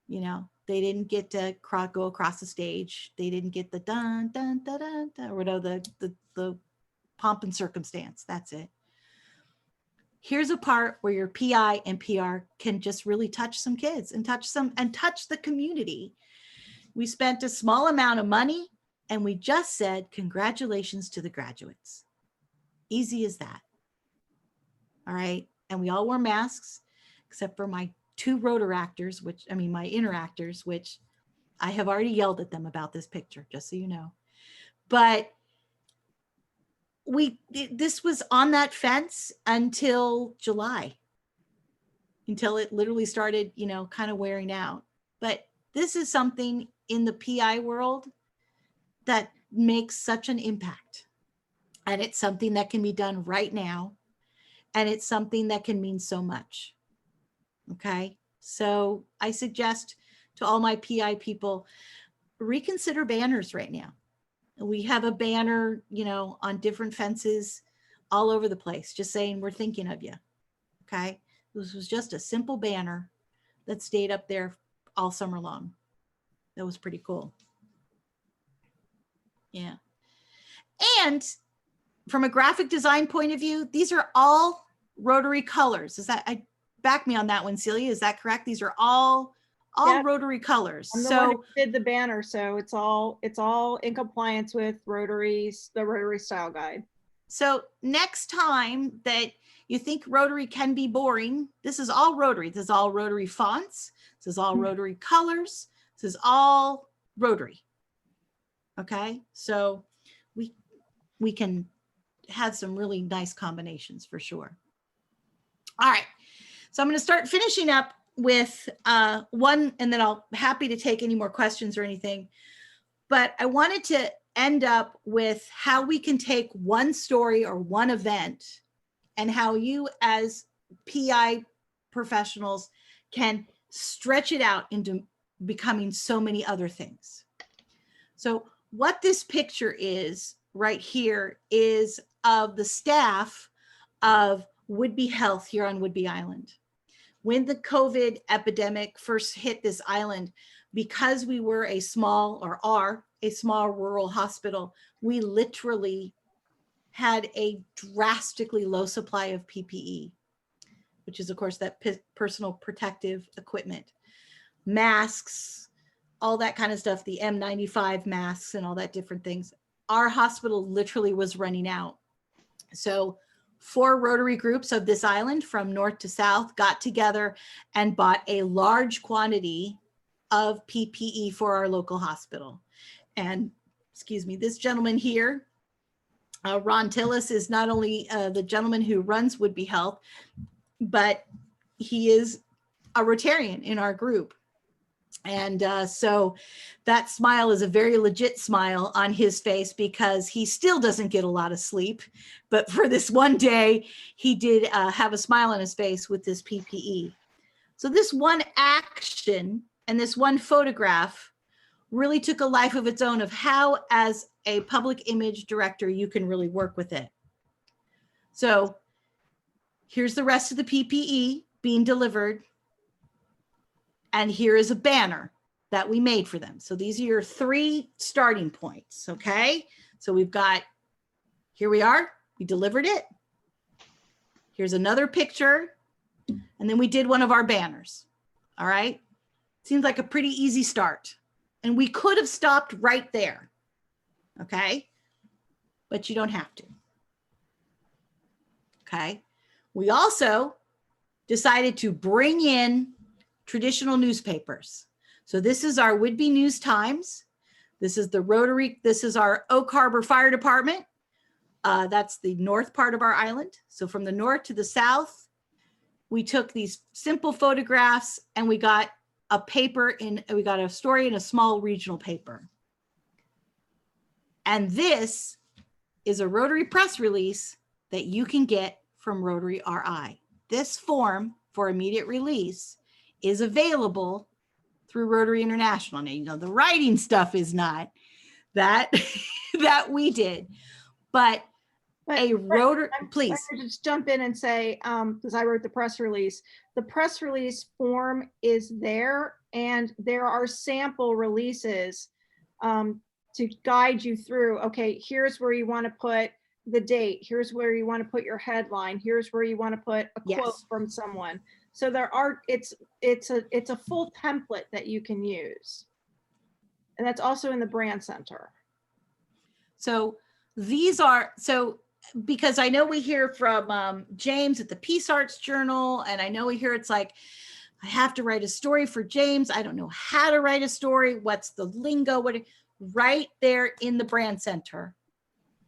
They didn't get to go across the stage. They didn't get the dun, dun, dun, dun, dun, or whatever, the pomp and circumstance. That's it. Here's a part where your PI and PR can just really touch some kids and touch the community. We spent a small amount of money and we just said, congratulations to the graduates. Easy as that. All right. And we all wore masks, except for my two Rotaractors, my interactors, which I have already yelled at them about this picture, just so you know. But this was on that fence until July, until it literally started, kind of wearing out. But this is something in the PI world that makes such an impact. And it's something that can be done right now. And it's something that can mean so much. Okay. So I suggest to all my PI people, reconsider banners right now. We have a banner, on different fences all over the place, just saying we're thinking of you. Okay. This was just a simple banner that stayed up there all summer long. That was pretty cool. Yeah. And from a graphic design point of view, these are all Rotary colors. Is that, I back me on that one, Celia? Is that correct? These are all Yeah. Rotary colors. I'm the one So who did the banner, so it's all in compliance with the Rotary style guide. So next time that you think Rotary can be boring, this is all Rotary. This is all Rotary fonts. This is all Rotary colors. This is all Rotary. Okay, so we can have some really nice combinations for sure. All right, so I'm going to start finishing up with one, and then I'll happy to take any more questions or anything. But I wanted to end up with how we can take one story or one event and how you as PI professionals can stretch it out into becoming so many other things. So what this picture is right here is of the staff of Whidbey Health here on Whidbey Island. When the COVID epidemic first hit this island, because we were a small, or are a small rural hospital, we literally had a drastically low supply of PPE, which is of course that personal protective equipment, masks, all that kind of stuff, the N95 masks and all that different things. Our hospital literally was running out. So 4 Rotary groups of this island from north to south got together and bought a large quantity of PPE for our local hospital. And excuse me, this gentleman here, Ron Tillis, is not only the gentleman who runs Whidbey Health, but he is a Rotarian in our group. And so that smile is a very legit smile on his face because he still doesn't get a lot of sleep. But for this one day, he did have a smile on his face with this PPE. So this one action and this one photograph really took a life of its own of how, as a public image director, you can really work with it. So here's the rest of the PPE being delivered. And here is a banner that we made for them. So these are your 3 starting points, okay? So we've got, here we are, we delivered it. Here's another picture. And then we did one of our banners, all right? Seems like a pretty easy start. And we could have stopped right there, okay? But you don't have to, okay? We also decided to bring in traditional newspapers. So this is our Whidbey News Times. This is the Rotary, this is our Oak Harbor Fire Department. That's the north part of our island. So from the north to the south, we took these simple photographs and we got a paper we got a story in a small regional paper. And this is a Rotary press release that you can get from Rotary RI. This form for immediate release is available through Rotary International. Now, you know, the writing stuff is not that that we did, but a Rotary, please. I just jump in and say, because I wrote the press release form is there, and there are sample releases to guide you through, okay, here's where you want to put the date, here's where you want to put your headline, here's where you want to put a quote from someone. So there are, it's a full template that you can use. And that's also in the brand center. So these are, so because I know we hear from James at the Peace Arts Journal, and I know we hear it's like, I have to write a story for James. I don't know how to write a story. What's the lingo? Right there in the brand center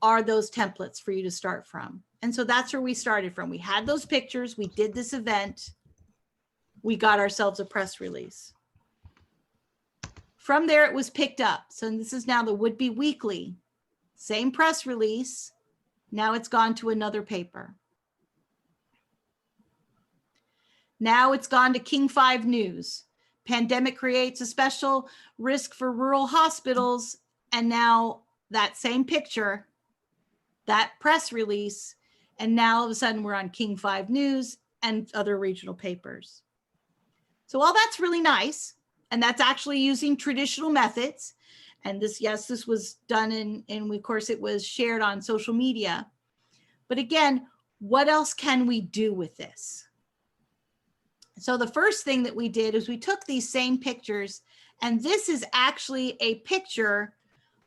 are those templates for you to start from. And so that's where we started from. We had those pictures. We did this event. We got ourselves a press release. From there, it was picked up. So this is now the Whidbey Weekly. Same press release. Now it's gone to another paper. Now it's gone to King 5 News. Pandemic creates a special risk for rural hospitals. And now that same picture, that press release, and now all of a sudden we're on King 5 News and other regional papers. So all that's really nice. And that's actually using traditional methods. And this, yes, this was done and of course it was shared on social media. But again, what else can we do with this? So the first thing that we did is we took these same pictures, and this is actually a picture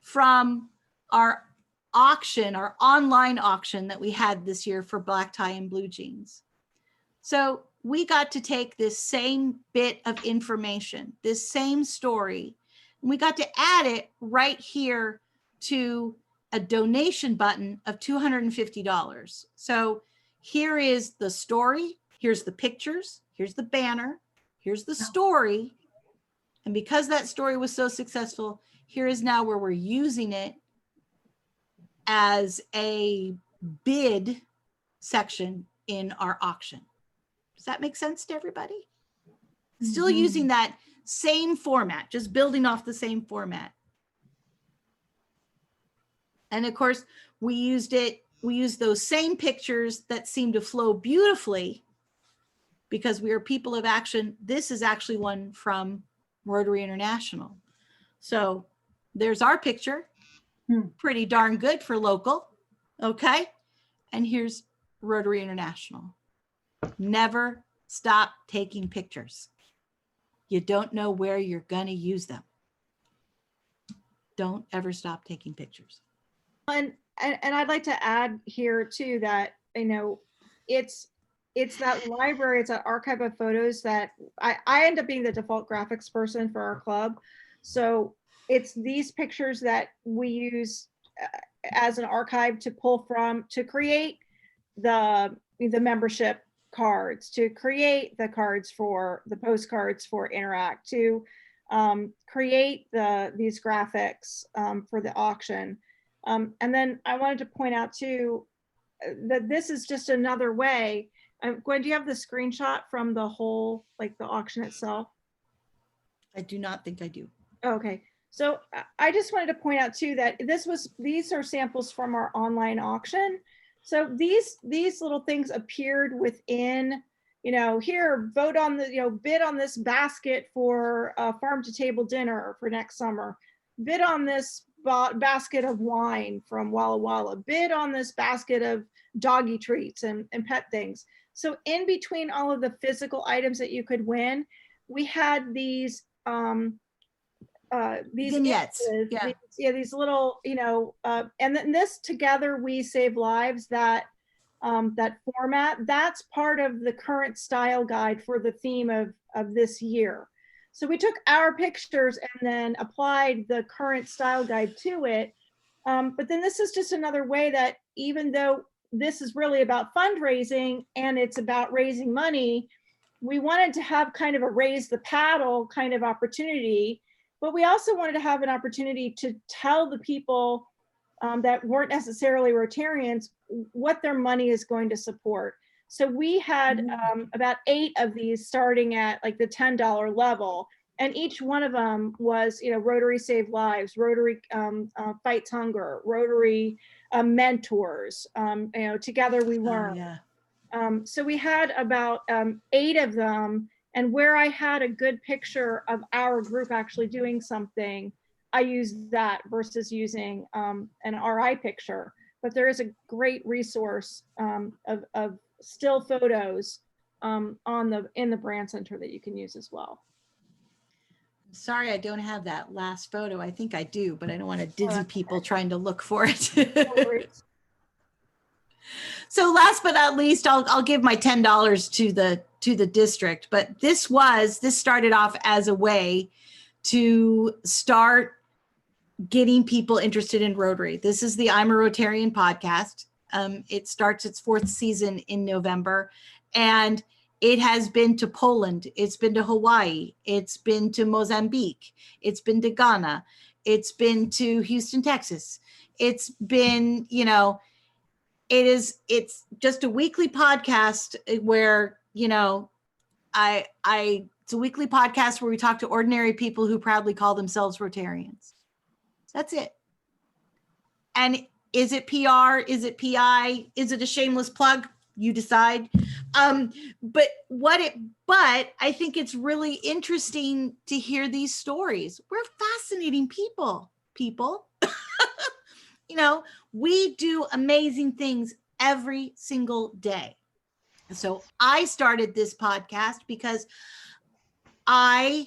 from our auction, our online auction that we had this year for black tie and blue jeans. So we got to take this same bit of information, this same story, and we got to add it right here to a donation button of $250. So here is the story, here's the pictures, here's the banner, here's the story. And because that story was so successful, here is now where we're using it as a bid section in our auction. Does that make sense to everybody? Still using that same format, just building off the same format. And of course, we used those same pictures that seem to flow beautifully because we are people of action. This is actually one from Rotary International. So there's our picture, pretty darn good for local, okay? And here's Rotary International. Never stop taking pictures. You don't know where you're gonna use them. Don't ever stop taking pictures. And I'd like to add here too that, you know, it's that library, it's that archive of photos that I end up being the default graphics person for our club. So it's these pictures that we use as an archive to pull from, to create the membership cards, to create the cards for the postcards for Interact, to create these graphics for the auction. And then I wanted to point out too, that this is just another way. Gwen, do you have the screenshot from the whole, like the auction itself? I do not think I do. Okay, so I just wanted to point out too that these are samples from our online auction. So these little things appeared within, you know, here, vote on the, you know, bid on this basket for a farm to table dinner for next summer. Bid on this basket of wine from Walla Walla. Bid on this basket of doggy treats and pet things. So in between all of the physical items that you could win, we had these vignettes. Images, these little, you know, and then this Together We Save Lives, that that format, that's part of the current style guide for the theme of this year. So we took our pictures and then applied the current style guide to it. But then this is just another way that, even though this is really about fundraising and it's about raising money, we wanted to have kind of a raise the paddle kind of opportunity, but we also wanted to have an opportunity to tell the people that weren't necessarily Rotarians what their money is going to support. So we had about 8 of these starting at like the $10 level. And each one of them was, you know, Rotary Save Lives, Rotary Fights Hunger, Rotary Mentors, you know, Together We Learn. So we had about 8 of them. And where I had a good picture of our group actually doing something, I used that versus using an RI picture. But there is a great resource of still photos in the brand center that you can use as well. Sorry, I don't have that last photo. I think I do, but I don't want to dizzy people trying to look for it. So last but not least, I'll give my $10 to the district. But this started off as a way to start getting people interested in Rotary. This is the I'm a Rotarian podcast. It starts its 4th season in November, and it has been to Poland. It's been to Hawaii. It's been to Mozambique. It's been to Ghana. It's been to Houston, Texas. It's been, you know, it's just a weekly podcast where, you know, it's a weekly podcast where we talk to ordinary people who proudly call themselves Rotarians. That's it. And is it PR? Is it PI? Is it a shameless plug? You decide. But I think it's really interesting to hear these stories. We're fascinating people. You know, we do amazing things every single day. So I started this podcast because I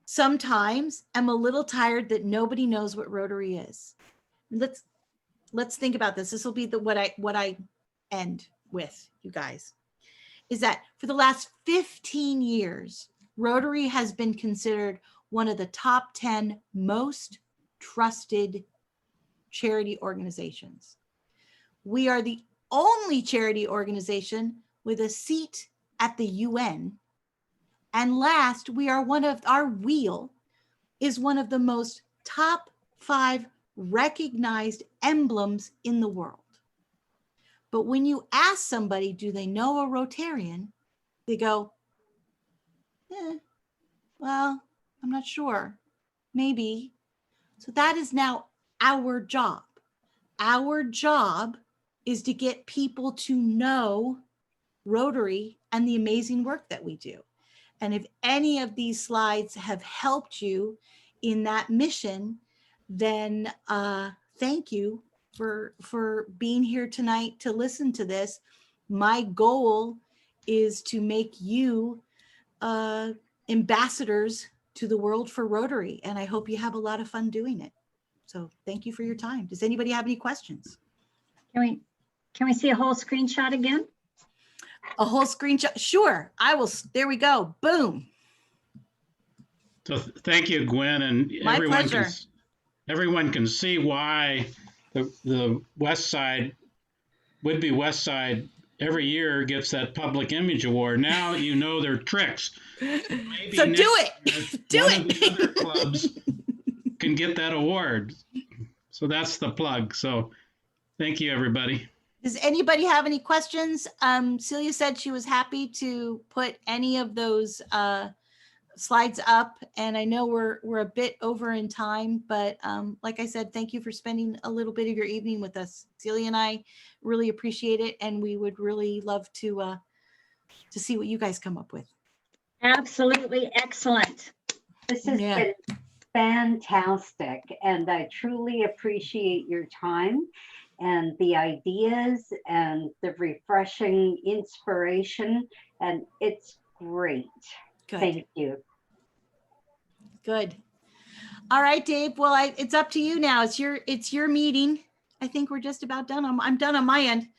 sometimes am a little tired that nobody knows what Rotary is. Let's think about this. This will be what I end with, you guys, is that for the last 15 years, Rotary has been considered one of the top 10 most trusted charity organizations. We are the only charity organization with a seat at the UN. And last, our wheel is one of the most top 5 recognized emblems in the world. But when you ask somebody, do they know a Rotarian? They go, well, I'm not sure. Maybe. So that is now our job. Our job is to get people to know Rotary and the amazing work that we do. And if any of these slides have helped you in that mission, then thank you for being here tonight to listen to this. My goal is to make you ambassadors to the world for Rotary, and I hope you have a lot of fun doing it. So thank you for your time. Does anybody have any questions? Can we see a whole screenshot again? A whole screenshot? Sure, I will. There we go. Boom. So thank you, Gwen, and My pleasure. Everyone can see why the West Side, would-be West Side, every year gets that public image award. Now you know their tricks. Maybe So do it. Do one it. of the other clubs can get that award. So that's the plug. So thank you, everybody. Does anybody have any questions? Celia said she was happy to put any of those slides up, and I know we're a bit over in time, but like I said, thank you for spending a little bit of your evening with us. Celia and I really appreciate it, and we would really love to see what you guys come up with. Absolutely excellent. This has been fantastic, and I truly appreciate your time and the ideas and the refreshing inspiration, and it's great. Good. Thank you. Good. All right, Dave. Well, it's up to you now. It's your meeting. I think we're just about done. I'm done on my end.